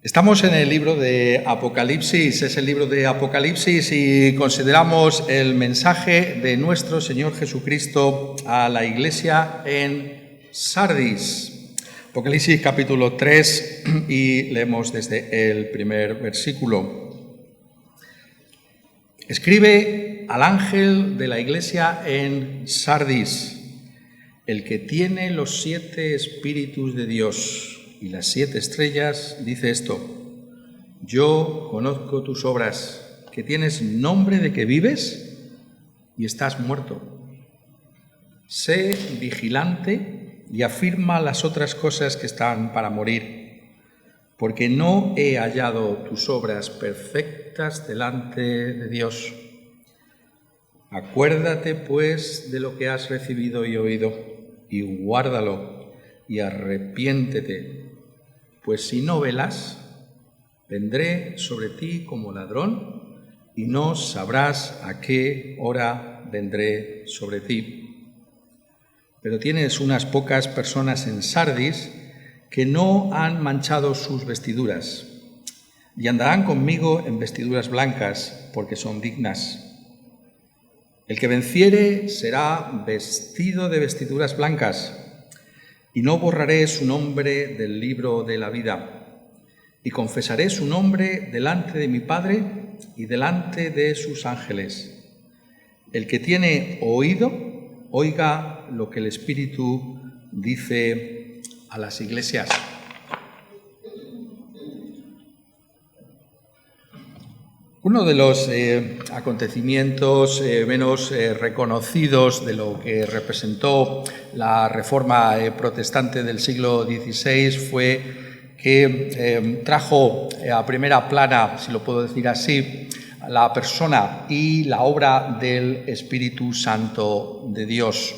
Estamos en el libro de Apocalipsis, es el libro de Apocalipsis y consideramos el mensaje de nuestro Señor Jesucristo a la iglesia en Sardis. Apocalipsis capítulo 3 y leemos desde el primer versículo. Escribe al ángel de la iglesia en Sardis, el que tiene los 7 espíritus de Dios y las 7 estrellas, dice esto: yo conozco tus obras, que tienes nombre de que vives y estás muerto. Sé vigilante y afirma las otras cosas que están para morir, porque no he hallado tus obras perfectas delante de Dios. Acuérdate, pues, de lo que has recibido y oído, y guárdalo, y arrepiéntete. Pues si no velas, vendré sobre ti como ladrón, y no sabrás a qué hora vendré sobre ti. Pero tienes unas pocas personas en Sardis que no han manchado sus vestiduras, y andarán conmigo en vestiduras blancas, porque son dignas. El que venciere será vestido de vestiduras blancas, y no borraré su nombre del libro de la vida, y confesaré su nombre delante de mi Padre y delante de sus ángeles. El que tiene oído, oiga lo que el Espíritu dice a las iglesias. Uno de los acontecimientos menos reconocidos de lo que representó la Reforma protestante del siglo XVI fue que trajo a primera plana, si lo puedo decir así, la persona y la obra del Espíritu Santo de Dios.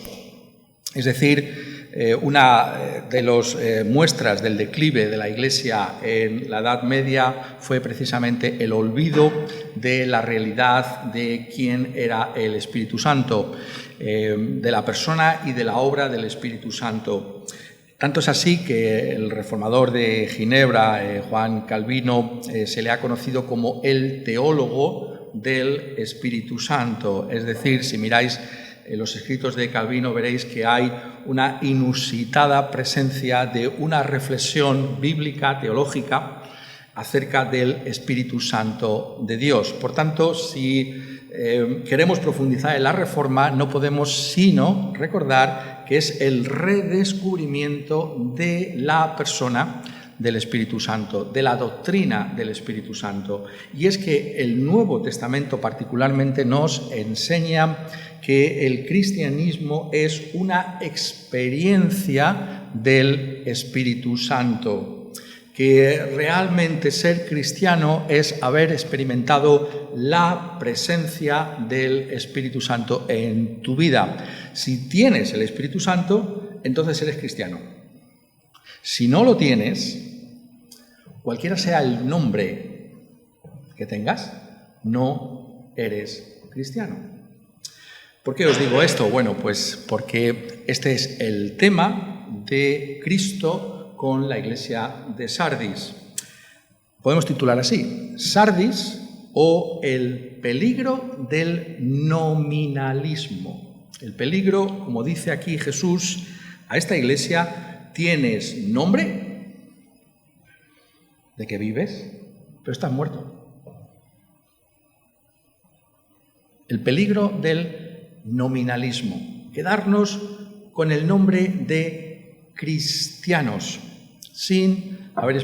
Es decir, una de las muestras del declive de la Iglesia en la Edad Media fue precisamente el olvido de la realidad de quién era el Espíritu Santo, de la persona y de la obra del Espíritu Santo. Tanto es así que el reformador de Ginebra, Juan Calvino, se le ha conocido como el teólogo del Espíritu Santo. Es decir, si miráis en los escritos de Calvino veréis que hay una inusitada presencia de una reflexión bíblica, teológica, acerca del Espíritu Santo de Dios. Por tanto, si queremos profundizar en la Reforma, no podemos sino recordar que es el redescubrimiento de la persona del Espíritu Santo, de la doctrina del Espíritu Santo. Y es que el Nuevo Testamento particularmente nos enseña que el cristianismo es una experiencia del Espíritu Santo, que realmente ser cristiano es haber experimentado la presencia del Espíritu Santo en tu vida. Si tienes el Espíritu Santo, entonces eres cristiano. Si no lo tienes, cualquiera sea el nombre que tengas, no eres cristiano. ¿Por qué os digo esto? Bueno, pues porque este es el tema de Cristo con la iglesia de Sardis. Podemos titular así: Sardis o el peligro del nominalismo. El peligro, como dice aquí Jesús a esta iglesia: tienes nombre de que vives, pero estás muerto. El peligro del nominalismo, quedarnos con el nombre de cristianos sin haber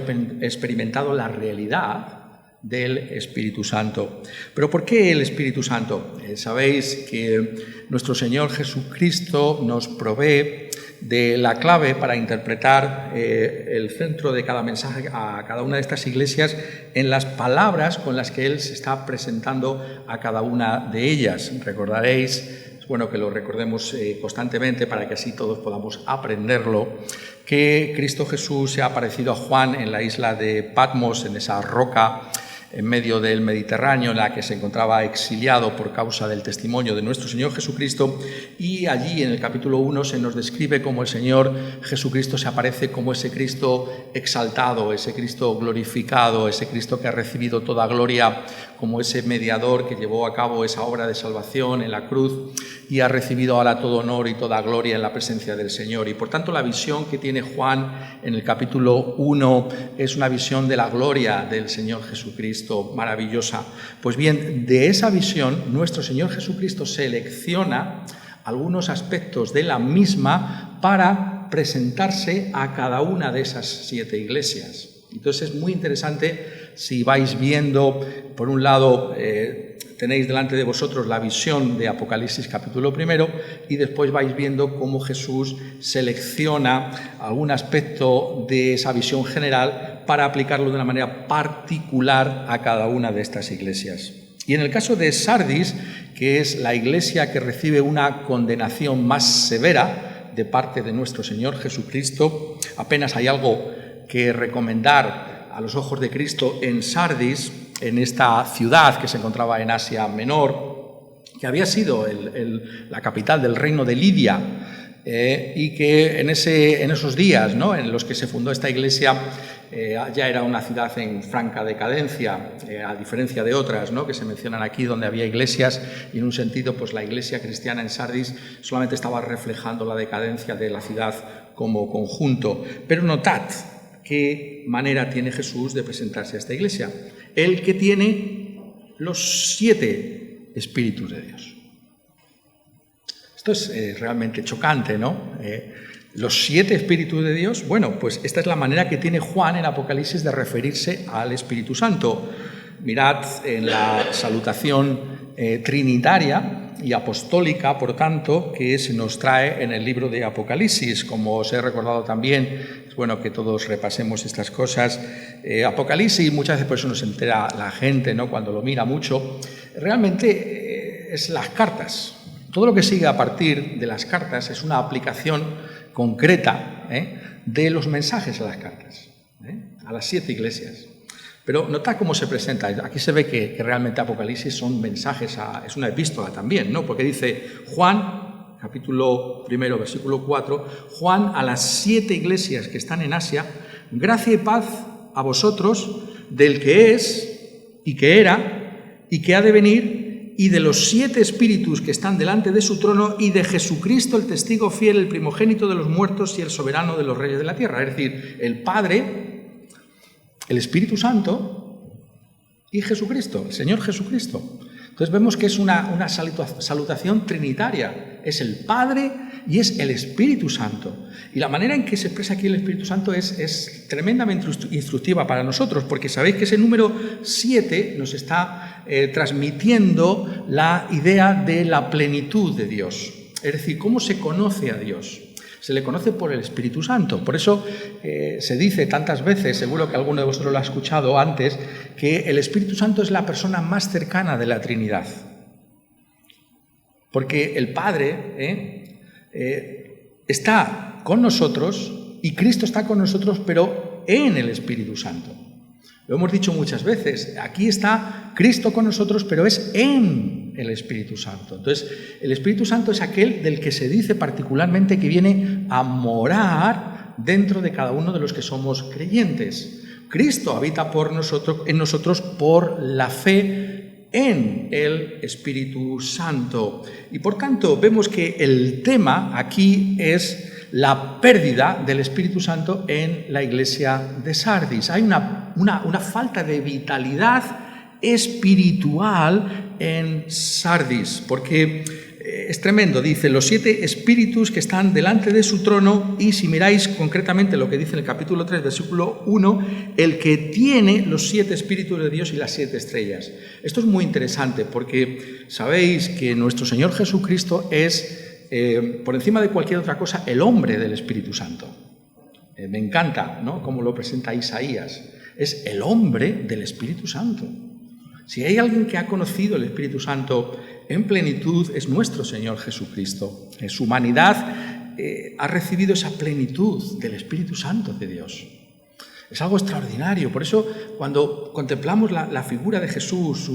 experimentado la realidad del Espíritu Santo. ¿Pero por qué el Espíritu Santo? Sabéis que nuestro Señor Jesucristo nos provee de la clave para interpretar el centro de cada mensaje a cada una de estas iglesias en las palabras con las que Él se está presentando a cada una de ellas. Recordaréis, es bueno que lo recordemos constantemente para que así todos podamos aprenderlo, que Cristo Jesús se ha aparecido a Juan en la isla de Patmos, en esa roca en medio del Mediterráneo, en la que se encontraba exiliado por causa del testimonio de nuestro Señor Jesucristo, y allí en el capítulo 1 se nos describe cómo el Señor Jesucristo se aparece como ese Cristo exaltado, ese Cristo glorificado, ese Cristo que ha recibido toda gloria, como ese mediador que llevó a cabo esa obra de salvación en la cruz y ha recibido ahora todo honor y toda gloria en la presencia del Señor. Y por tanto la visión que tiene Juan en el capítulo 1 es una visión de la gloria del Señor Jesucristo maravillosa. Pues bien, de esa visión nuestro Señor Jesucristo selecciona algunos aspectos de la misma para presentarse a cada una de esas 7 iglesias. Entonces es muy interesante si vais viendo, por un lado, tenéis delante de vosotros la visión de Apocalipsis capítulo 1 y después vais viendo cómo Jesús selecciona algún aspecto de esa visión general para aplicarlo de una manera particular a cada una de estas iglesias. Y en el caso de Sardis, que es la iglesia que recibe una condenación más severa de parte de nuestro Señor Jesucristo, apenas hay algo que recomendar a los ojos de Cristo en Sardis, en esta ciudad que se encontraba en Asia Menor, que había sido la capital del reino de Lidia, y que en esos días, ¿no?, en los que se fundó esta iglesia, ya era una ciudad en franca decadencia, a diferencia de otras, ¿no?, que se mencionan aquí, donde había iglesias, y en un sentido, pues la iglesia cristiana en Sardis solamente estaba reflejando la decadencia de la ciudad como conjunto. Pero notad qué manera tiene Jesús de presentarse a esta iglesia. El que tiene los 7 Espíritus de Dios. Esto es realmente chocante, ¿no? Los 7 Espíritus de Dios, bueno, pues esta es la manera que tiene Juan en Apocalipsis de referirse al Espíritu Santo. Mirad en la salutación trinitaria y apostólica, por tanto, que se nos trae en el libro de Apocalipsis. Como os he recordado también, es bueno que todos repasemos estas cosas. Apocalipsis, muchas veces por eso no se entera la gente, ¿no?, cuando lo mira mucho, realmente es las cartas. Todo lo que sigue a partir de las cartas es una aplicación concreta de los mensajes a las cartas, a las 7 iglesias. Pero notad cómo se presenta. Aquí se ve que realmente Apocalipsis son mensajes, es una epístola también, ¿no? Porque dice Juan, capítulo 1, versículo 4, Juan a las 7 iglesias que están en Asia, gracia y paz a vosotros del que es y que era y que ha de venir, y de los 7 espíritus que están delante de su trono, y de Jesucristo el testigo fiel, el primogénito de los muertos y el soberano de los reyes de la tierra. Es decir, el Padre, el Espíritu Santo y Jesucristo, el Señor Jesucristo. Entonces vemos que es una salutación trinitaria. Es el Padre y es el Espíritu Santo. Y la manera en que se expresa aquí el Espíritu Santo es tremendamente instructiva para nosotros, porque sabéis que ese número 7 nos está transmitiendo la idea de la plenitud de Dios. Es decir, cómo se conoce a Dios. Se le conoce por el Espíritu Santo. Por eso se dice tantas veces, seguro que alguno de vosotros lo ha escuchado antes, que el Espíritu Santo es la persona más cercana de la Trinidad. Porque el Padre está con nosotros y Cristo está con nosotros, pero en el Espíritu Santo. Lo hemos dicho muchas veces, aquí está Cristo con nosotros, pero es en el Espíritu Santo. Entonces, el Espíritu Santo es aquel del que se dice particularmente que viene a morar dentro de cada uno de los que somos creyentes. Cristo habita en nosotros por la fe en el Espíritu Santo. Y por tanto, vemos que el tema aquí es la pérdida del Espíritu Santo en la iglesia de Sardis. Hay una falta de vitalidad espiritual en Sardis, porque es tremendo. Dice, los 7 espíritus que están delante de su trono, y si miráis concretamente lo que dice en el capítulo 3, versículo 1, el que tiene los 7 espíritus de Dios y las 7 estrellas. Esto es muy interesante porque sabéis que nuestro Señor Jesucristo es, por encima de cualquier otra cosa, el hombre del Espíritu Santo. Me encanta, ¿no?, cómo lo presenta Isaías. Es el hombre del Espíritu Santo. Si hay alguien que ha conocido el Espíritu Santo en plenitud, es nuestro Señor Jesucristo. Su humanidad ha recibido esa plenitud del Espíritu Santo de Dios. Es algo extraordinario. Por eso, cuando contemplamos la figura de Jesús,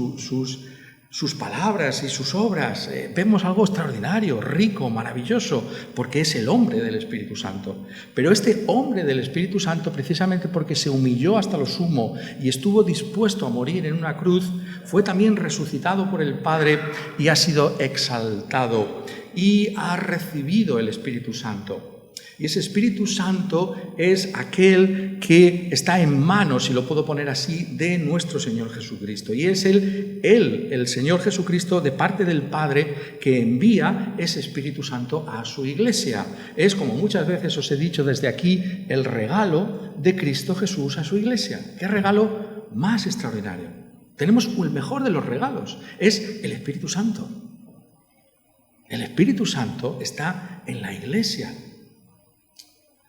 sus palabras y sus obras, vemos algo extraordinario, rico, maravilloso, porque es el hombre del Espíritu Santo. Pero este hombre del Espíritu Santo, precisamente porque se humilló hasta lo sumo y estuvo dispuesto a morir en una cruz, fue también resucitado por el Padre y ha sido exaltado y ha recibido el Espíritu Santo. Y ese Espíritu Santo es aquel que está en manos, si lo puedo poner así, de nuestro Señor Jesucristo. Y es el Señor Jesucristo, de parte del Padre, que envía ese Espíritu Santo a su Iglesia. Es, como muchas veces os he dicho desde aquí, el regalo de Cristo Jesús a su Iglesia. ¡Qué regalo más extraordinario! Tenemos el mejor de los regalos, es el Espíritu Santo. El Espíritu Santo está en la Iglesia.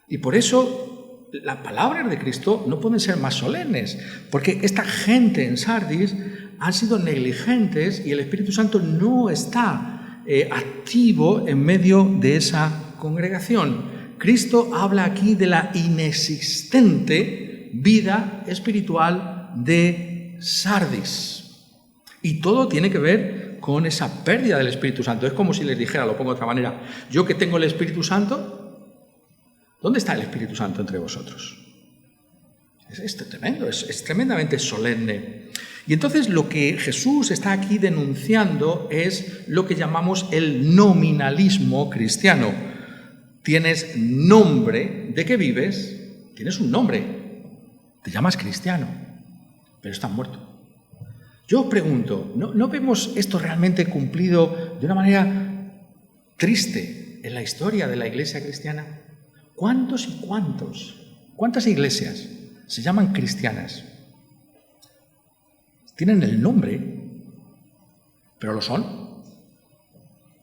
Y por eso las palabras de Cristo no pueden ser más solemnes, porque esta gente en Sardis han sido negligentes y el Espíritu Santo no está activo en medio de esa congregación. Cristo habla aquí de la inexistente vida espiritual de Sardis. Y todo tiene que ver con esa pérdida del Espíritu Santo. Es como si les dijera, lo pongo de otra manera, yo que tengo el Espíritu Santo, ¿dónde está el Espíritu Santo entre vosotros? Es tremendo, es tremendamente solemne. Y entonces lo que Jesús está aquí denunciando es lo que llamamos el nominalismo cristiano. Tienes nombre de que vives, tienes un nombre, te llamas cristiano, pero estás muerto. Yo os pregunto, ¿no vemos esto realmente cumplido de una manera triste en la historia de la Iglesia cristiana? ¿Cuántos y cuántas iglesias se llaman cristianas? Tienen el nombre, pero lo son.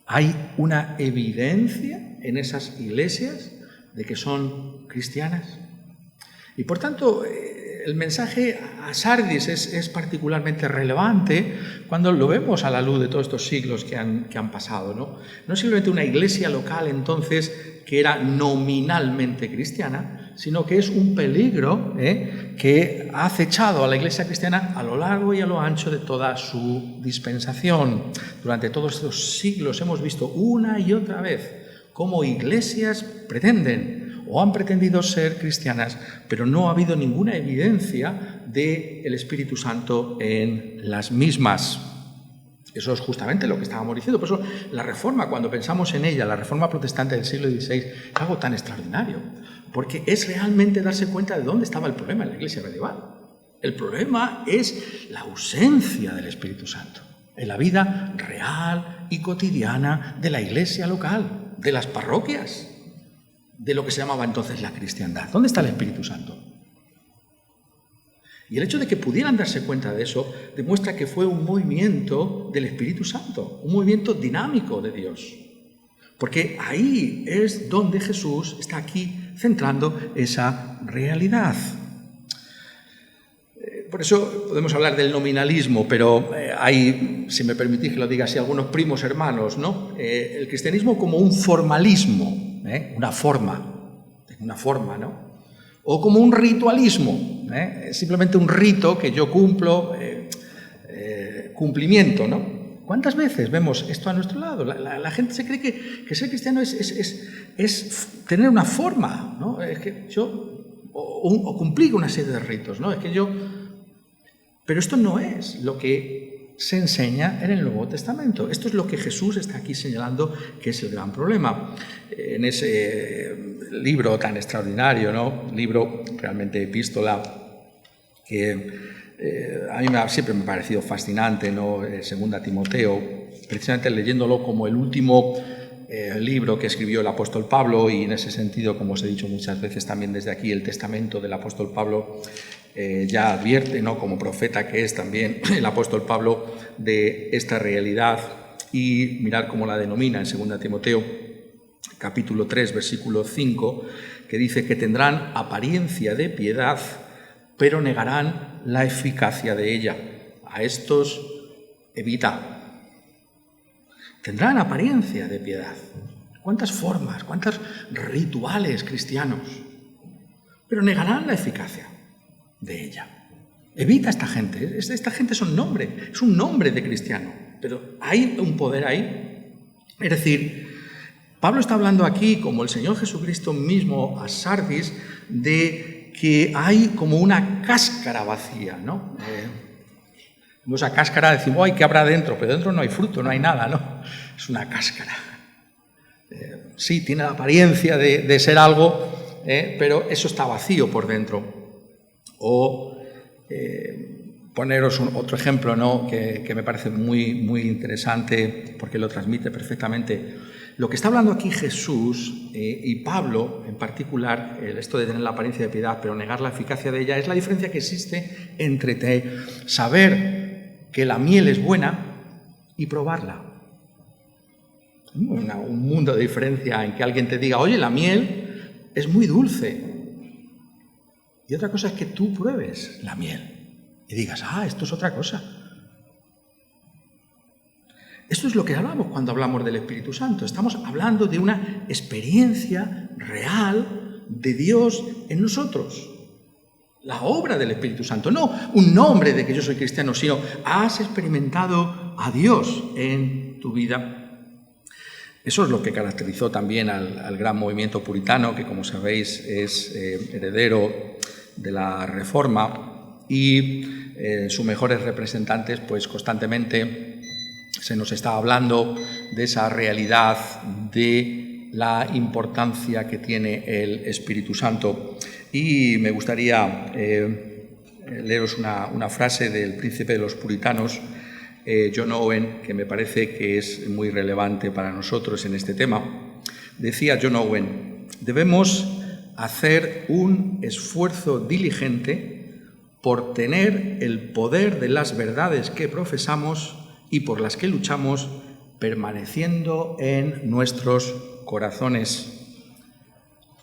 Hay una evidencia en esas iglesias de que son cristianas. Y por tanto, el mensaje a Sardis es particularmente relevante cuando lo vemos a la luz de todos estos siglos que han pasado, ¿no? No simplemente una iglesia local entonces que era nominalmente cristiana, sino que es un peligro que ha acechado a la iglesia cristiana a lo largo y a lo ancho de toda su dispensación. Durante todos estos siglos hemos visto una y otra vez cómo iglesias pretenden o han pretendido ser cristianas, pero no ha habido ninguna evidencia del Espíritu Santo en las mismas. Eso es justamente lo que estábamos diciendo. Por eso la Reforma, cuando pensamos en ella, la Reforma protestante del siglo XVI, es algo tan extraordinario, porque es realmente darse cuenta de dónde estaba el problema en la Iglesia medieval. El problema es la ausencia del Espíritu Santo en la vida real y cotidiana de la Iglesia local, de las parroquias, de lo que se llamaba entonces la cristiandad. ¿Dónde está el Espíritu Santo? Y el hecho de que pudieran darse cuenta de eso demuestra que fue un movimiento del Espíritu Santo, un movimiento dinámico de Dios. Porque ahí es donde Jesús está aquí centrando esa realidad. Por eso podemos hablar del nominalismo, pero hay, si me permitís que lo diga así, algunos primos hermanos, ¿no? El cristianismo como un formalismo, una forma, ¿no? O como un ritualismo, simplemente un rito que yo cumplo, cumplimiento, ¿no? ¿Cuántas veces vemos esto a nuestro lado? La gente se cree que ser cristiano es tener una forma, ¿no? Es que o cumplir una serie de ritos, ¿no? Pero esto no es lo que se enseña en el Nuevo Testamento. Esto es lo que Jesús está aquí señalando que es el gran problema. En ese libro tan extraordinario, ¿no? Libro, realmente epístola, que a mí siempre me ha parecido fascinante, ¿no? Segunda Timoteo, precisamente leyéndolo como el último libro que escribió el apóstol Pablo, y en ese sentido, como os he dicho muchas veces también desde aquí, el testamento del apóstol Pablo ya advierte, ¿no? Como profeta que es también el apóstol Pablo, de esta realidad, y mirar cómo la denomina en 2 Timoteo, capítulo 3, versículo 5, que dice que tendrán apariencia de piedad, pero negarán la eficacia de ella. A estos evita. Tendrán apariencia de piedad. ¿Cuántas formas, cuántos rituales cristianos? Pero negarán la eficacia. de ella. Evita a esta gente. Esta gente es un nombre de cristiano, pero hay un poder ahí. Es decir, Pablo está hablando aquí, como el Señor Jesucristo mismo a Sardis, de que hay como una cáscara vacía, ¿no? Esa cáscara decimos, ¡ay, qué habrá dentro! Pero dentro no hay fruto, no hay nada, ¿no? Es una cáscara. Sí, tiene la apariencia de ser algo, pero eso está vacío por dentro. O poneros otro ejemplo, ¿no? que me parece muy, muy interesante porque lo transmite perfectamente. Lo que está hablando aquí Jesús y Pablo en particular, esto de tener la apariencia de piedad pero negar la eficacia de ella, es la diferencia que existe entre saber que la miel es buena y probarla. Un mundo de diferencia en que alguien te diga, oye, la miel es muy dulce. Y otra cosa es que tú pruebes la miel y digas, esto es otra cosa. Esto es lo que hablamos cuando hablamos del Espíritu Santo. Estamos hablando de una experiencia real de Dios en nosotros. La obra del Espíritu Santo, no un nombre de que yo soy cristiano, sino has experimentado a Dios en tu vida. Eso es lo que caracterizó también al gran movimiento puritano, que como sabéis es heredero de la Reforma, y sus mejores representantes pues constantemente se nos está hablando de esa realidad de la importancia que tiene el Espíritu Santo. Y me gustaría leeros una frase del príncipe de los puritanos, John Owen, que me parece que es muy relevante para nosotros en este tema. Decía John Owen, debemos hacer un esfuerzo diligente por tener el poder de las verdades que profesamos y por las que luchamos permaneciendo en nuestros corazones.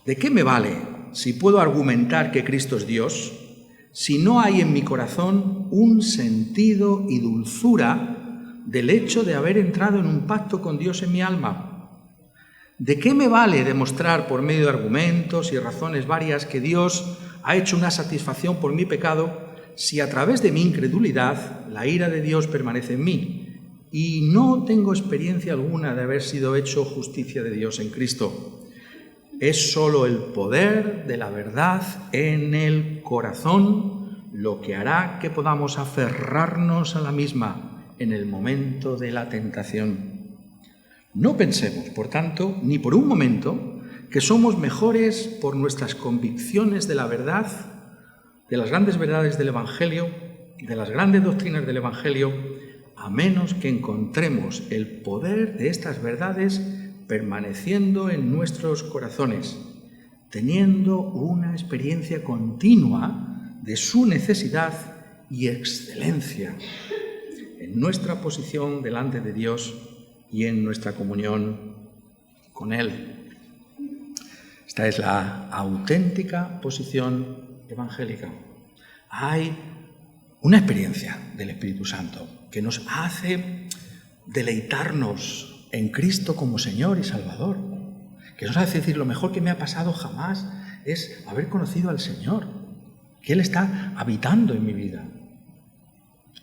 ¿De qué me vale si puedo argumentar que Cristo es Dios si no hay en mi corazón un sentido y dulzura del hecho de haber entrado en un pacto con Dios en mi alma? ¿De qué me vale demostrar por medio de argumentos y razones varias que Dios ha hecho una satisfacción por mi pecado si a través de mi incredulidad la ira de Dios permanece en mí y no tengo experiencia alguna de haber sido hecho justicia de Dios en Cristo? Es solo el poder de la verdad en el corazón lo que hará que podamos aferrarnos a la misma en el momento de la tentación. No pensemos, por tanto, ni por un momento, que somos mejores por nuestras convicciones de la verdad, de las grandes verdades del Evangelio, de las grandes doctrinas del Evangelio, a menos que encontremos el poder de estas verdades permaneciendo en nuestros corazones, teniendo una experiencia continua de su necesidad y excelencia en nuestra posición delante de Dios y en nuestra comunión con Él. Esta es la auténtica posición evangélica. Hay una experiencia del Espíritu Santo que nos hace deleitarnos en Cristo como Señor y Salvador, que nos hace decir, lo mejor que me ha pasado jamás es haber conocido al Señor, que Él está habitando en mi vida.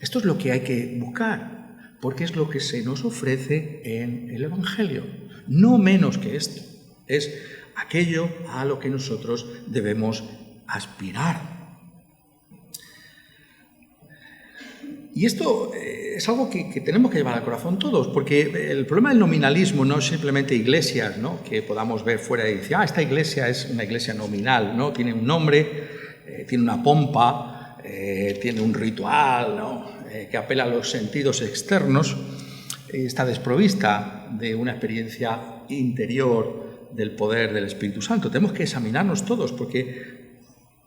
Esto es lo que hay que buscar, porque es lo que se nos ofrece en el Evangelio. No menos que esto, es aquello a lo que nosotros debemos aspirar. Y esto es algo que tenemos que llevar al corazón todos, porque el problema del nominalismo no es simplemente iglesias, ¿no?, que podamos ver fuera y decir, esta iglesia es una iglesia nominal, ¿no?, tiene un nombre, tiene una pompa, tiene un ritual, ¿no?, que apela a los sentidos externos, está desprovista de una experiencia interior del poder del Espíritu Santo. Tenemos que examinarnos todos, porque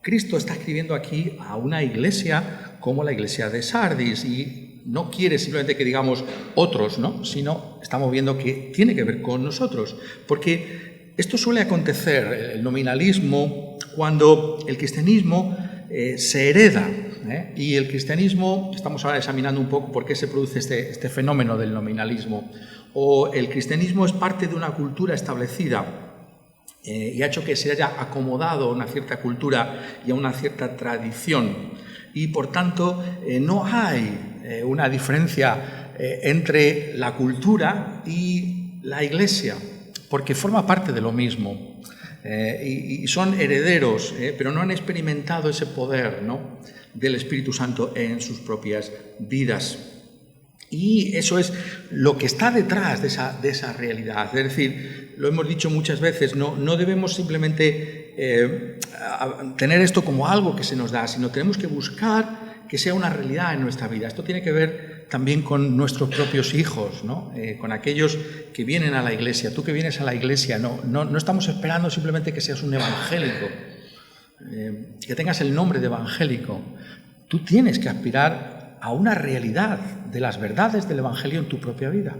Cristo está escribiendo aquí a una iglesia como la iglesia de Sardis y no quiere simplemente que digamos otros, ¿no?, sino estamos viendo que tiene que ver con nosotros, porque esto suele acontecer, el nominalismo, cuando el cristianismo se hereda, y el cristianismo, estamos ahora examinando un poco por qué se produce este fenómeno del nominalismo, o el cristianismo es parte de una cultura establecida y ha hecho que se haya acomodado a una cierta cultura y a una cierta tradición. Y, por tanto, no hay una diferencia entre la cultura y la Iglesia, porque forma parte de lo mismo. Y son herederos, pero no han experimentado ese poder, ¿no?, del Espíritu Santo en sus propias vidas. Y eso es lo que está detrás de esa realidad. Es decir, lo hemos dicho muchas veces, no debemos simplemente tener esto como algo que se nos da, sino tenemos que buscar que sea una realidad en nuestra vida. Esto tiene que ver también con nuestros propios hijos, ¿no? Con aquellos que vienen a la iglesia. Tú que vienes a la iglesia, no estamos esperando simplemente que seas un evangélico, que tengas el nombre de evangélico. Tú tienes que aspirar a una realidad de las verdades del Evangelio en tu propia vida.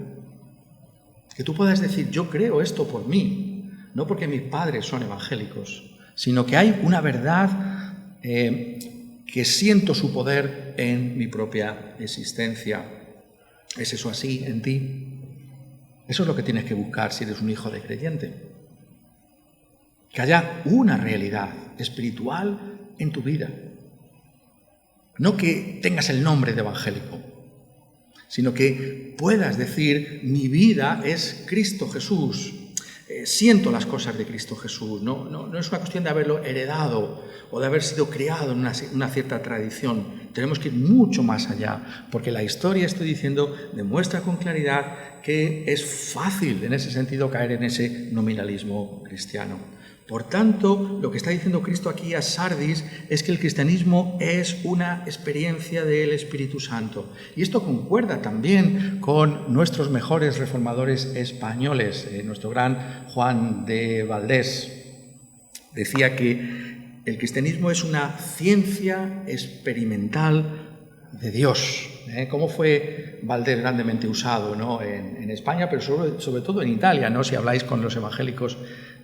Que tú puedas decir, yo creo esto por mí, no porque mis padres son evangélicos, sino que hay una verdad que siento su poder en mi propia existencia. ¿Es eso así en ti? Eso es lo que tienes que buscar si eres un hijo de creyente. Que haya una realidad espiritual en tu vida. No que tengas el nombre de evangélico, sino que puedas decir, mi vida es Cristo Jesús, siento las cosas de Cristo Jesús. No es una cuestión de haberlo heredado o de haber sido criado en una cierta tradición. Tenemos que ir mucho más allá, porque la historia, estoy diciendo, demuestra con claridad que es fácil en ese sentido caer en ese nominalismo cristiano. Por tanto, lo que está diciendo Cristo aquí a Sardis es que el cristianismo es una experiencia del Espíritu Santo. Y esto concuerda también con nuestros mejores reformadores españoles. Nuestro gran Juan de Valdés decía que el cristianismo es una ciencia experimental de Dios. ¿Cómo fue Valdés grandemente usado, ¿no?, en España, pero sobre todo en Italia, ¿no? Si habláis con los evangélicos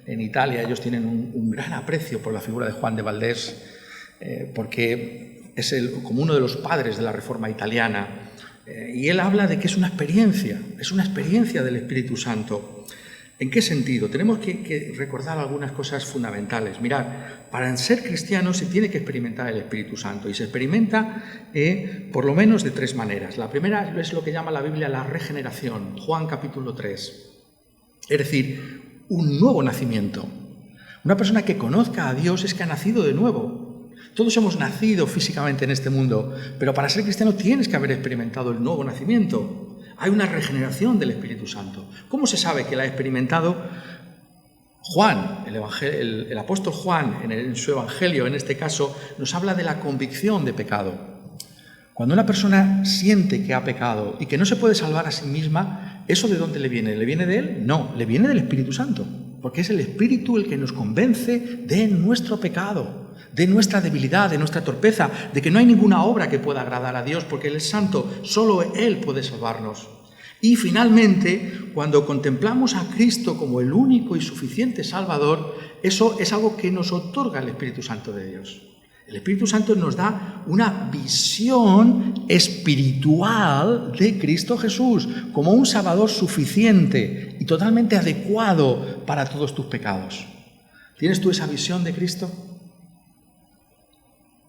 en Italia, ellos tienen un gran aprecio por la figura de Juan de Valdés, porque es como uno de los padres de la Reforma italiana. Y él habla de que es una experiencia del Espíritu Santo. ¿En qué sentido? Tenemos que recordar algunas cosas fundamentales. Mirad, para ser cristiano se tiene que experimentar el Espíritu Santo, y se experimenta por lo menos de tres maneras. La primera es lo que llama la Biblia la regeneración, Juan capítulo 3. Es decir, un nuevo nacimiento. Una persona que conozca a Dios es que ha nacido de nuevo. Todos hemos nacido físicamente en este mundo, pero para ser cristiano tienes que haber experimentado el nuevo nacimiento. Hay una regeneración del Espíritu Santo. ¿Cómo se sabe que la ha experimentado? Juan, el apóstol Juan, en su evangelio, en este caso, nos habla de la convicción de pecado. Cuando una persona siente que ha pecado y que no se puede salvar a sí misma, ¿eso de dónde le viene? ¿Le viene de él? No, le viene del Espíritu Santo, porque es el Espíritu el que nos convence de nuestro pecado, de nuestra debilidad, de nuestra torpeza, de que no hay ninguna obra que pueda agradar a Dios, porque Él es santo, solo Él puede salvarnos. Y finalmente, cuando contemplamos a Cristo como el único y suficiente Salvador, eso es algo que nos otorga el Espíritu Santo de Dios. El Espíritu Santo nos da una visión espiritual de Cristo Jesús como un Salvador suficiente y totalmente adecuado para todos tus pecados. ¿Tienes tú esa visión de Cristo?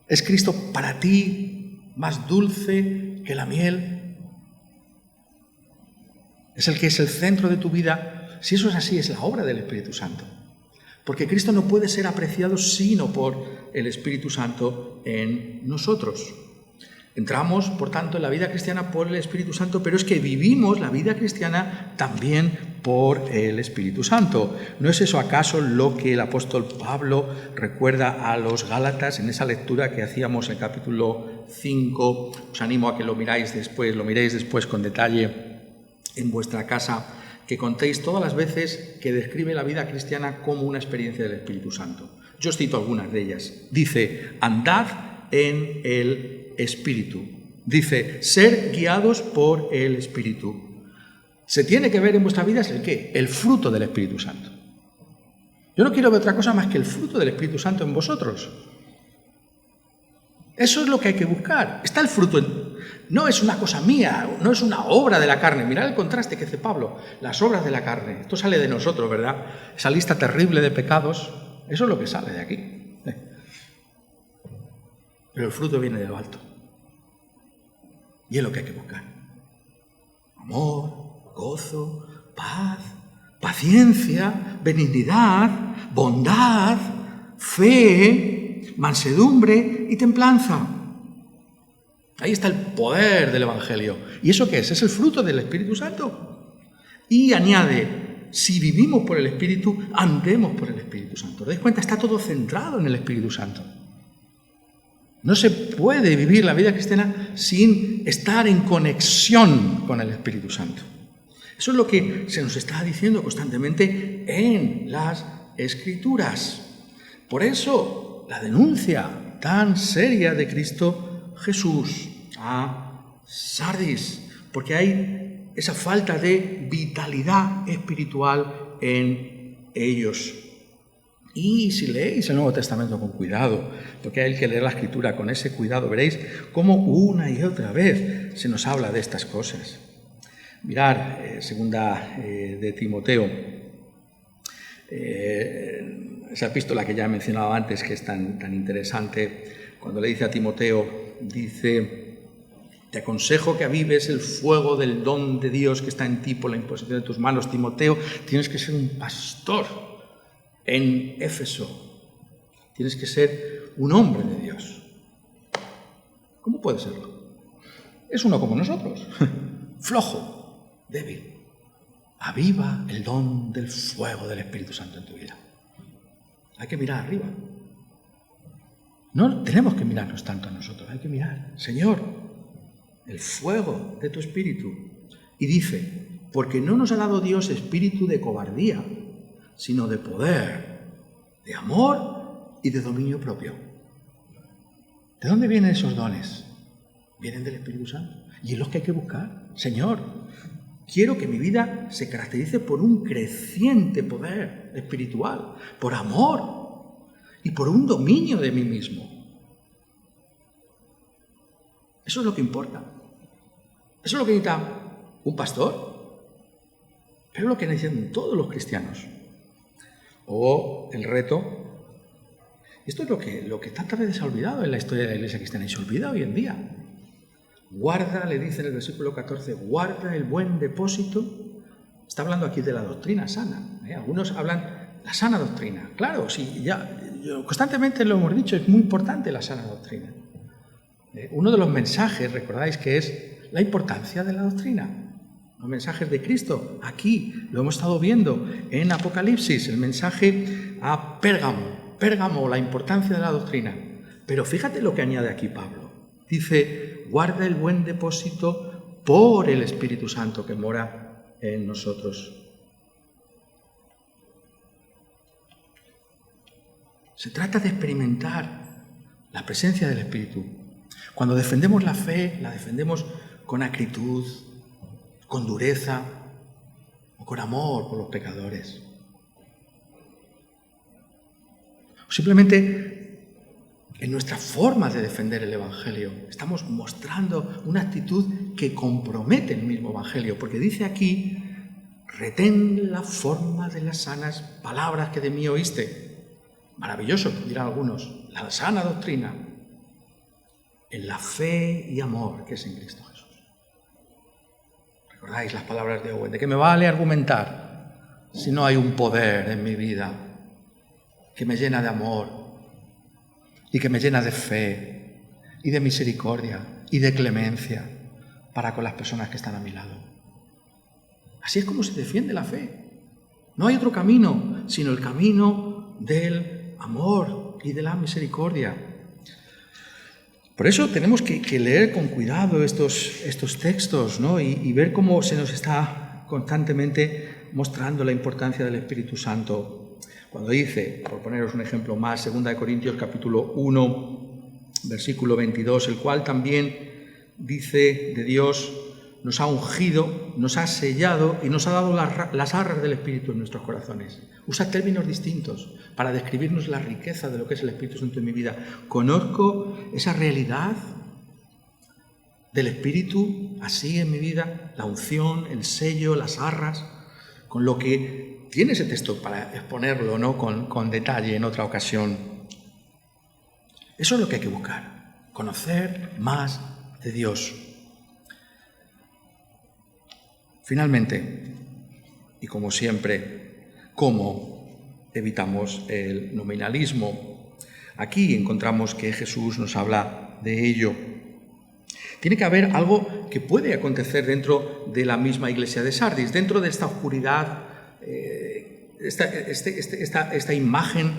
¿Es Cristo para ti más dulce que la miel? ¿Es el que es el centro de tu vida? Si eso es así, es la obra del Espíritu Santo. Porque Cristo no puede ser apreciado sino por el Espíritu Santo en nosotros. Entramos, por tanto, en la vida cristiana por el Espíritu Santo, pero es que vivimos la vida cristiana también por el Espíritu Santo. ¿No es eso acaso lo que el apóstol Pablo recuerda a los Gálatas en esa lectura que hacíamos en el capítulo 5? Os animo a que lo miréis después con detalle en vuestra casa, que contéis todas las veces que describe la vida cristiana como una experiencia del Espíritu Santo. Yo os cito algunas de ellas. Dice, andad en el Espíritu. Dice, ser guiados por el Espíritu. Se tiene que ver en vuestra vida ¿el qué? El fruto del Espíritu Santo. Yo no quiero ver otra cosa más que el fruto del Espíritu Santo en vosotros. Eso es lo que hay que buscar. Está el fruto. No es una cosa mía, no es una obra de la carne. Mirad el contraste que hace Pablo. Las obras de la carne. Esto sale de nosotros, ¿verdad? Esa lista terrible de pecados. Eso es lo que sale de aquí. Pero el fruto viene de lo alto. Y es lo que hay que buscar. Amor, gozo, paz, paciencia, benignidad, bondad, fe, mansedumbre y templanza. Ahí está el poder del Evangelio. ¿Y eso qué es? Es el fruto del Espíritu Santo. Y añade, si vivimos por el Espíritu, andemos por el Espíritu Santo. ¿Os dais cuenta? Está todo centrado en el Espíritu Santo. No se puede vivir la vida cristiana sin estar en conexión con el Espíritu Santo. Eso es lo que se nos está diciendo constantemente en las Escrituras. Por eso, la denuncia tan seria de Cristo Jesús a Sardis, porque hay esa falta de vitalidad espiritual en ellos. Y si leéis el Nuevo Testamento con cuidado, porque hay que leer la Escritura con ese cuidado, veréis cómo una y otra vez se nos habla de estas cosas. Mirad, segunda de Timoteo, esa epístola que ya he mencionado antes, que es tan interesante, cuando le dice a Timoteo, dice: te aconsejo que avives el fuego del don de Dios que está en ti por la imposición de tus manos. Timoteo, tienes que ser un pastor en Éfeso. Tienes que ser un hombre de Dios. ¿Cómo puede serlo? Es uno como nosotros, flojo, débil. Aviva el don del fuego del Espíritu Santo en tu vida. Hay que mirar arriba. No tenemos que mirarnos tanto a nosotros, hay que mirar, Señor, el fuego de tu Espíritu. Y dice, porque no nos ha dado Dios espíritu de cobardía, sino de poder, de amor y de dominio propio. ¿De dónde vienen esos dones? Vienen del Espíritu Santo. Y es los que hay que buscar. Señor, quiero que mi vida se caracterice por un creciente poder espiritual, por amor y por un dominio de mí mismo. Eso es lo que importa. Eso es lo que necesita un pastor, pero es lo que necesitan todos los cristianos. O el reto, esto es lo que tantas veces se ha olvidado en la historia de la Iglesia cristiana y se olvida hoy en día. Guarda, le dice en el versículo 14, guarda el buen depósito. Está hablando aquí de la doctrina sana. Algunos hablan la sana doctrina. Claro, sí, constantemente lo hemos dicho, es muy importante la sana doctrina. Uno de los mensajes, recordáis, que es la importancia de la doctrina. Los mensajes de Cristo, aquí lo hemos estado viendo en Apocalipsis, el mensaje a Pérgamo, la importancia de la doctrina. Pero fíjate lo que añade aquí Pablo. Dice, guarda el buen depósito por el Espíritu Santo que mora en nosotros. Se trata de experimentar la presencia del Espíritu. Cuando defendemos la fe, la defendemos con acritud, con dureza o con amor por los pecadores. O simplemente en nuestra forma de defender el Evangelio estamos mostrando una actitud que compromete el mismo Evangelio, porque dice aquí, retén la forma de las sanas palabras que de mí oíste. Maravilloso, dirán algunos, la sana doctrina, en la fe y amor que es en Cristo Jesús. ¿Recordáis las palabras de Owen? ¿De qué me vale argumentar si no hay un poder en mi vida que me llena de amor y que me llena de fe y de misericordia y de clemencia para con las personas que están a mi lado? Así es como se defiende la fe. No hay otro camino sino el camino del amor y de la misericordia. Por eso tenemos que leer con cuidado estos textos, ¿no? y ver cómo se nos está constantemente mostrando la importancia del Espíritu Santo. Cuando dice, por poneros un ejemplo más, 2 Corintios capítulo 1, versículo 22, el cual también dice de Dios, nos ha ungido, nos ha sellado y nos ha dado las arras del Espíritu en nuestros corazones. Usa términos distintos para describirnos la riqueza de lo que es el Espíritu Santo en mi vida. Conozco esa realidad del Espíritu así en mi vida, la unción, el sello, las arras, con lo que tiene ese texto para exponerlo, ¿no?, con detalle en otra ocasión. Eso es lo que hay que buscar, conocer más de Dios. Finalmente, y como siempre, ¿cómo evitamos el nominalismo? Aquí encontramos que Jesús nos habla de ello. Tiene que haber algo que puede acontecer dentro de la misma iglesia de Sardis, dentro de esta oscuridad, esta imagen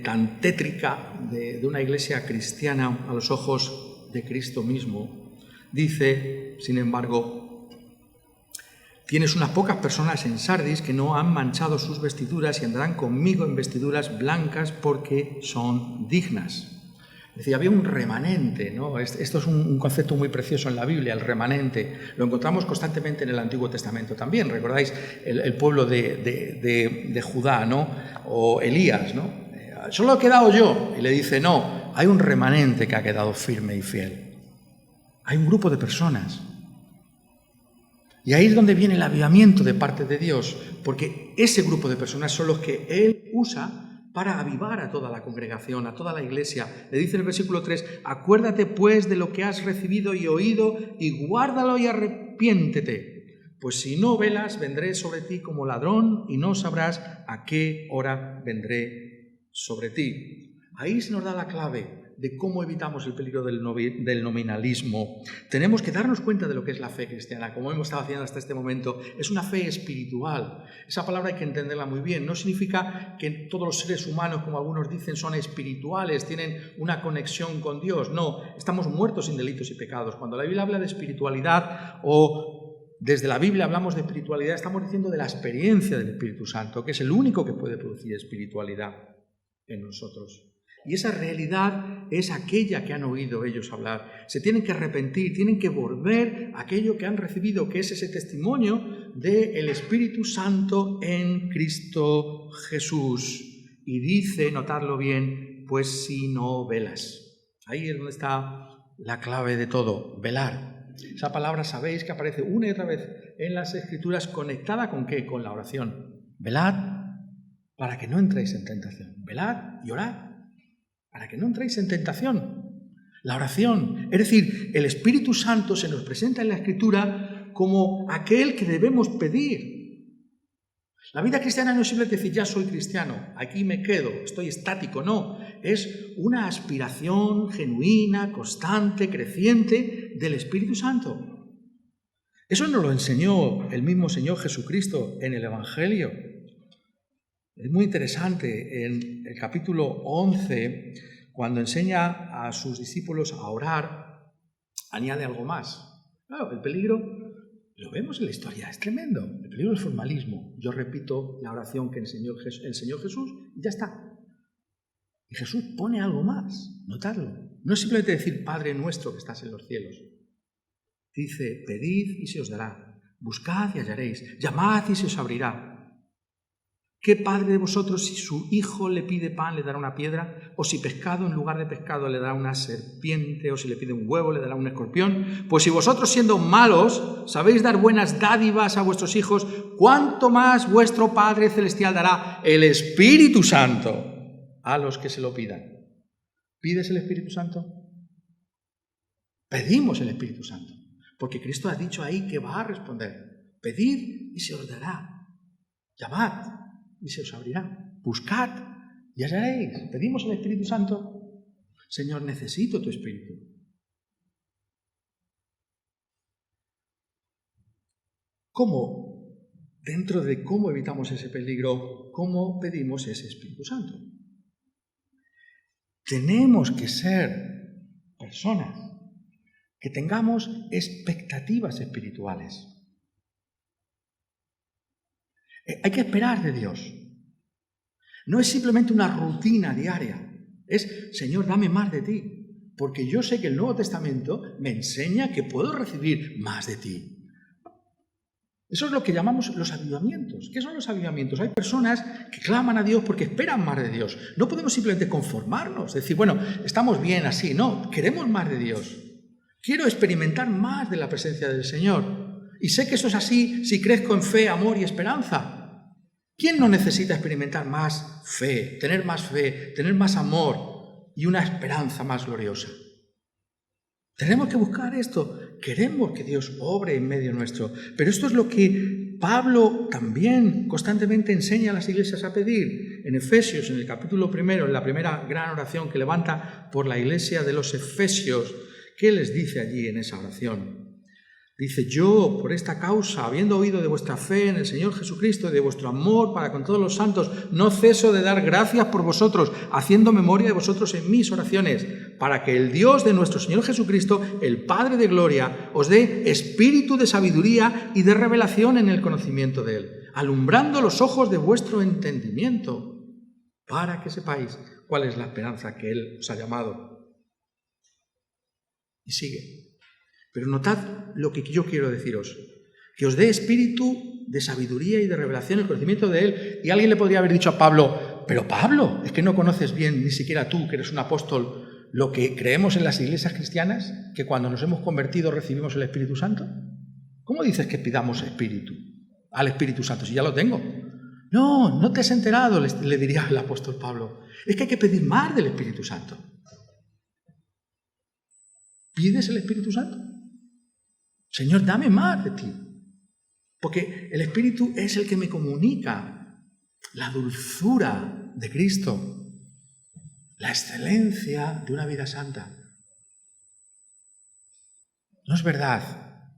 tan tétrica de una iglesia cristiana a los ojos de Cristo mismo. Dice, sin embargo, tienes unas pocas personas en Sardis que no han manchado sus vestiduras y andarán conmigo en vestiduras blancas porque son dignas. Es decir, había un remanente, ¿no? Esto es un concepto muy precioso en la Biblia, el remanente. Lo encontramos constantemente en el Antiguo Testamento también. ¿Recordáis el pueblo de Judá, ¿no? O Elías, ¿no? Solo he quedado yo. Y le dice, no, hay un remanente que ha quedado firme y fiel. Hay un grupo de personas. Y ahí es donde viene el avivamiento de parte de Dios, porque ese grupo de personas son los que Él usa para avivar a toda la congregación, a toda la iglesia. Le dice en el versículo 3, acuérdate pues de lo que has recibido y oído y guárdalo y arrepiéntete. Pues si no velas, vendré sobre ti como ladrón y no sabrás a qué hora vendré sobre ti. Ahí se nos da la clave de cómo evitamos el peligro del nominalismo. Tenemos que darnos cuenta de lo que es la fe cristiana, como hemos estado haciendo hasta este momento. Es una fe espiritual. Esa palabra hay que entenderla muy bien. No significa que todos los seres humanos, como algunos dicen, son espirituales, tienen una conexión con Dios. No, estamos muertos sin delitos y pecados. Cuando la Biblia habla de espiritualidad o desde la Biblia hablamos de espiritualidad, estamos diciendo de la experiencia del Espíritu Santo, que es el único que puede producir espiritualidad en nosotros. Y esa realidad es aquella que han oído ellos hablar. Se tienen que arrepentir, tienen que volver a aquello que han recibido, que es ese testimonio del Espíritu Santo en Cristo Jesús. Y dice, notadlo bien, pues si no velas. Ahí es donde está la clave de todo, velar. Esa palabra sabéis que aparece una y otra vez en las Escrituras, conectada ¿con qué? Con la oración. Velad para que no entréis en tentación. Velad y orad para que no entréis en tentación. La oración, es decir, el Espíritu Santo se nos presenta en la Escritura como aquel que debemos pedir. La vida cristiana no es simplemente decir, ya soy cristiano, aquí me quedo, estoy estático, no. Es una aspiración genuina, constante, creciente del Espíritu Santo. Eso nos lo enseñó el mismo Señor Jesucristo en el Evangelio. Es muy interesante, en el capítulo 11, cuando enseña a sus discípulos a orar, añade algo más. Claro, el peligro, lo vemos en la historia, es tremendo. El peligro del formalismo. Yo repito la oración que enseñó Jesús y ya está. Y Jesús pone algo más, notadlo. No es simplemente decir, Padre nuestro que estás en los cielos. Dice, pedid y se os dará, buscad y hallaréis, llamad y se os abrirá. ¿Qué padre de vosotros, si su hijo le pide pan, le dará una piedra? ¿O si pescado en lugar de pescado le dará una serpiente? ¿O si le pide un huevo, le dará un escorpión? Pues si vosotros, siendo malos, sabéis dar buenas dádivas a vuestros hijos, ¿cuánto más vuestro Padre Celestial dará el Espíritu Santo a los que se lo pidan? ¿Pides el Espíritu Santo? Pedimos el Espíritu Santo, porque Cristo ha dicho ahí que va a responder. Pedid y se os dará. Llamad y se os abrirá. Buscad y hallaréis. Pedimos el Espíritu Santo. Señor, necesito tu Espíritu. ¿Cómo? Dentro de cómo evitamos ese peligro, ¿cómo pedimos ese Espíritu Santo? Tenemos que ser personas que tengamos expectativas espirituales. Hay que esperar de Dios. No es simplemente una rutina diaria. Es, Señor, dame más de ti. Porque yo sé que el Nuevo Testamento me enseña que puedo recibir más de ti. Eso es lo que llamamos los avivamientos. ¿Qué son los avivamientos? Hay personas que claman a Dios porque esperan más de Dios. No podemos simplemente conformarnos, decir, bueno, estamos bien así. No, queremos más de Dios. Quiero experimentar más de la presencia del Señor. Y sé que eso es así si crezco en fe, amor y esperanza. ¿Quién no necesita experimentar más fe, tener más amor y una esperanza más gloriosa? Tenemos que buscar esto. Queremos que Dios obre en medio nuestro. Pero esto es lo que Pablo también constantemente enseña a las iglesias a pedir. En Efesios, en el capítulo 1, en la primera gran oración que levanta por la iglesia de los Efesios, ¿qué les dice allí en esa oración? Dice, yo, por esta causa, habiendo oído de vuestra fe en el Señor Jesucristo y de vuestro amor para con todos los santos, no ceso de dar gracias por vosotros, haciendo memoria de vosotros en mis oraciones, para que el Dios de nuestro Señor Jesucristo, el Padre de gloria, os dé espíritu de sabiduría y de revelación en el conocimiento de Él, alumbrando los ojos de vuestro entendimiento, para que sepáis cuál es la esperanza que Él os ha llamado. Y sigue. Pero notad lo que yo quiero deciros, que os dé espíritu de sabiduría y de revelación, el conocimiento de Él. Y alguien le podría haber dicho a Pablo, pero Pablo, es que no conoces bien, ni siquiera tú, que eres un apóstol, lo que creemos en las iglesias cristianas, que cuando nos hemos convertido recibimos el Espíritu Santo. ¿Cómo dices que pidamos espíritu al Espíritu Santo si ya lo tengo? No, no te has enterado, le diría el apóstol Pablo. Es que hay que pedir más del Espíritu Santo. ¿Pides el Espíritu Santo? Señor, dame más de ti, porque el Espíritu es el que me comunica la dulzura de Cristo, la excelencia de una vida santa. ¿No es verdad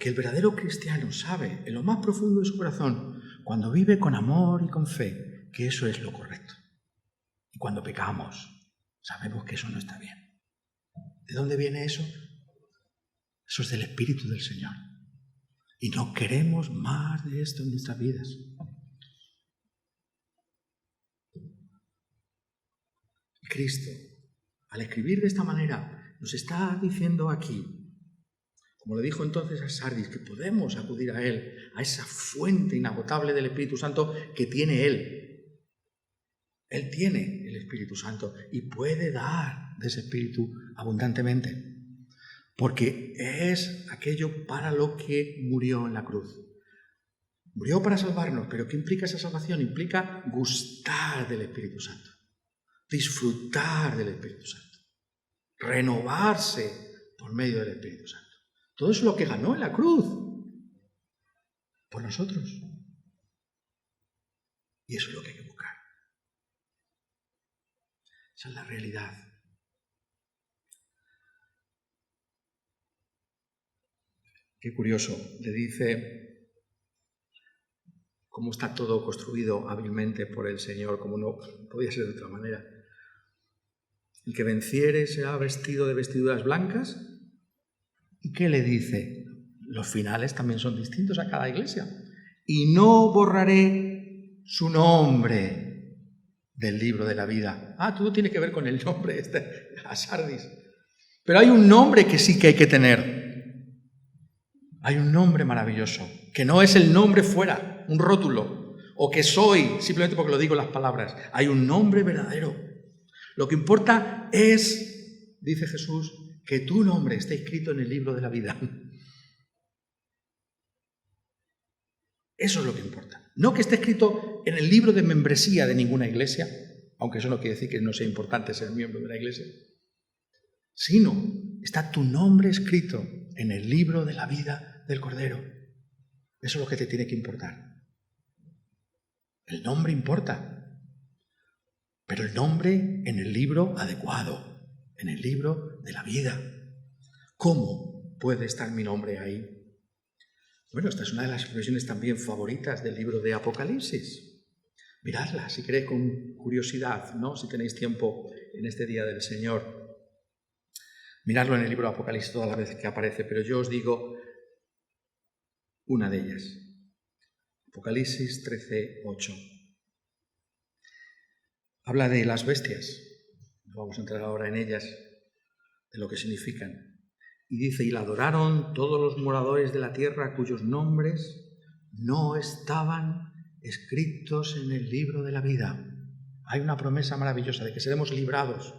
que el verdadero cristiano sabe en lo más profundo de su corazón, cuando vive con amor y con fe, que eso es lo correcto? Y cuando pecamos, sabemos que eso no está bien. ¿De dónde viene eso? Eso es del Espíritu del Señor. Y no queremos más de esto en nuestras vidas. Cristo, al escribir de esta manera, nos está diciendo aquí, como le dijo entonces a Sardis, que podemos acudir a Él, a esa fuente inagotable del Espíritu Santo que tiene Él. Él tiene el Espíritu Santo y puede dar de ese Espíritu abundantemente. Porque es aquello para lo que murió en la cruz. Murió para salvarnos, pero ¿qué implica esa salvación? Implica gustar del Espíritu Santo, disfrutar del Espíritu Santo, renovarse por medio del Espíritu Santo. Todo eso es lo que ganó en la cruz por nosotros. Y eso es lo que hay que buscar. Esa es la realidad. Qué curioso, le dice cómo está todo construido hábilmente por el Señor, como no podía ser de otra manera. El que venciere será vestido de vestiduras blancas. ¿Y qué le dice? Los finales también son distintos a cada iglesia. Y no borraré su nombre del libro de la vida. Todo tiene que ver con el nombre a Sardis. Pero hay un nombre que sí que hay que tener. Hay un nombre maravilloso, que no es el nombre fuera, un rótulo, o que soy, simplemente porque lo digo las palabras. Hay un nombre verdadero. Lo que importa es, dice Jesús, que tu nombre esté escrito en el libro de la vida. Eso es lo que importa. No que esté escrito en el libro de membresía de ninguna iglesia, aunque eso no quiere decir que no sea importante ser miembro de la iglesia, sino está tu nombre escrito en el libro de la vida del Cordero. Eso es lo que te tiene que importar. El nombre importa, pero el nombre en el libro adecuado, en el libro de la vida. ¿Cómo puede estar mi nombre ahí? Bueno, esta es una de las expresiones también favoritas del libro de Apocalipsis. Miradla, si queréis, con curiosidad, ¿no? Si tenéis tiempo en este día del Señor. Miradlo en el libro de Apocalipsis todas las veces que aparece, pero yo os digo una de ellas. Apocalipsis 13:8. Habla de las bestias. No vamos a entrar ahora en ellas, de lo que significan. Y dice, y la adoraron todos los moradores de la tierra cuyos nombres no estaban escritos en el libro de la vida. Hay una promesa maravillosa de que seremos librados.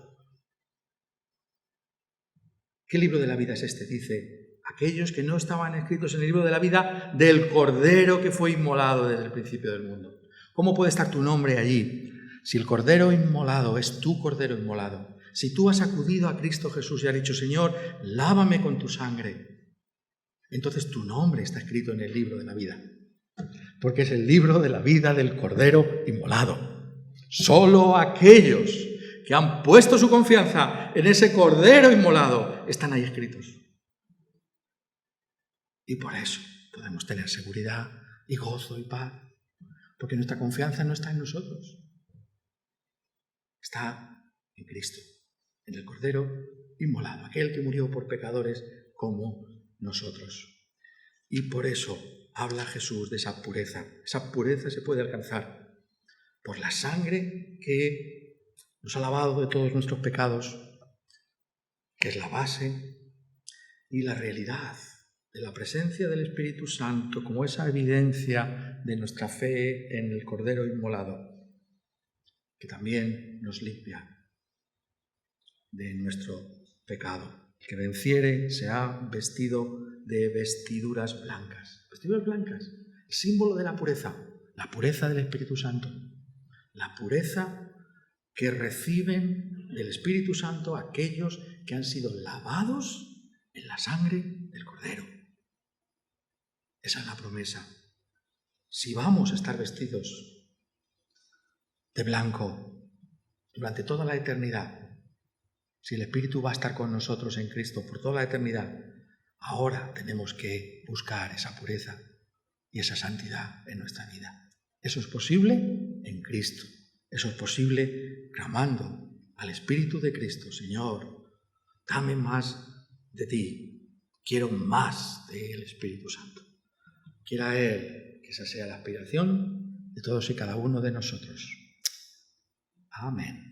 ¿Qué libro de la vida es este? Dice, aquellos que no estaban escritos en el libro de la vida del Cordero que fue inmolado desde el principio del mundo. ¿Cómo puede estar tu nombre allí? Si el Cordero inmolado es tu Cordero inmolado, si tú has acudido a Cristo Jesús y has dicho, Señor, lávame con tu sangre, entonces tu nombre está escrito en el libro de la vida, porque es el libro de la vida del Cordero inmolado. Solo aquellos que han puesto su confianza en ese Cordero inmolado están ahí escritos. Y por eso podemos tener seguridad y gozo y paz, porque nuestra confianza no está en nosotros, está en Cristo, en el Cordero inmolado, aquel que murió por pecadores como nosotros. Y por eso habla Jesús de esa pureza. Esa pureza se puede alcanzar por la sangre que nos ha lavado de todos nuestros pecados, que es la base, y la realidad de la presencia del Espíritu Santo como esa evidencia de nuestra fe en el Cordero inmolado, que también nos limpia de nuestro pecado. El que venciere será vestido de vestiduras blancas. Vestiduras blancas, el símbolo de la pureza del Espíritu Santo, la pureza que reciben del Espíritu Santo aquellos que han sido lavados en la sangre del Cordero. Esa es la promesa. Si vamos a estar vestidos de blanco durante toda la eternidad, si el Espíritu va a estar con nosotros en Cristo por toda la eternidad, ahora tenemos que buscar esa pureza y esa santidad en nuestra vida. Eso es posible en Cristo. Eso es posible clamando al Espíritu de Cristo. Señor, dame más de ti. Quiero más del Espíritu Santo. Quiera Él que esa sea la aspiración de todos y cada uno de nosotros. Amén.